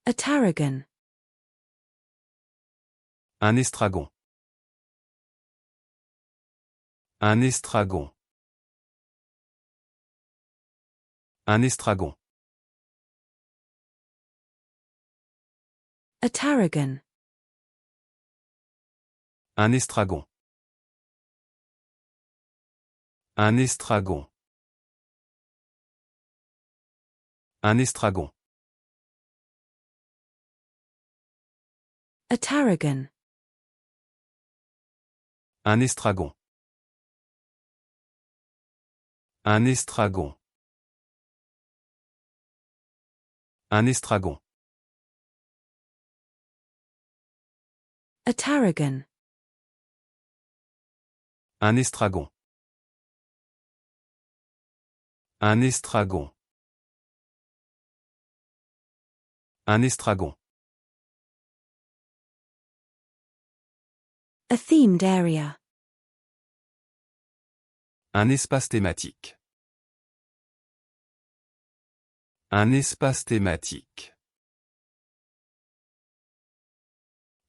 A tarragon. Un estragon. Un estragon. Un estragon. A tarragon. Un estragon. Un estragon. Un estragon. A tarragon. Un estragon. Un estragon. Un estragon. A tarragon. Un estragon. Un estragon. Un estragon. A themed area. Un espace thématique. Un espace thématique.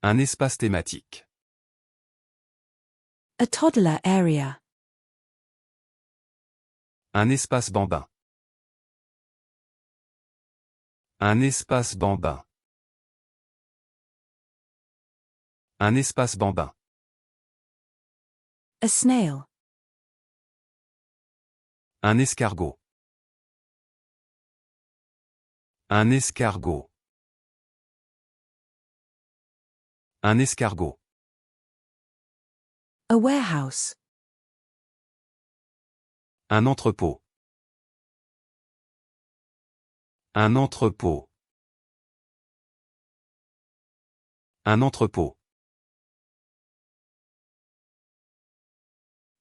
Un espace thématique. A toddler area. Un espace bambin. Un espace bambin. Un espace bambin. A snail. Un escargot. Un escargot. Un escargot. A warehouse. Un entrepôt. Un entrepôt. Un entrepôt.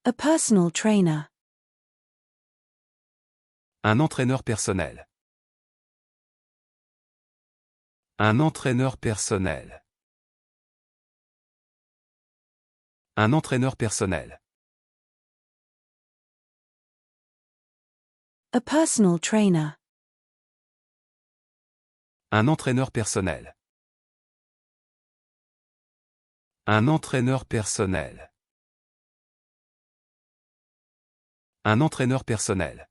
A personal trainer. Un entraîneur personnel. Un entraîneur personnel. Un entraîneur personnel. A personal trainer. Un entraîneur personnel. Un entraîneur personnel. Un entraîneur personnel.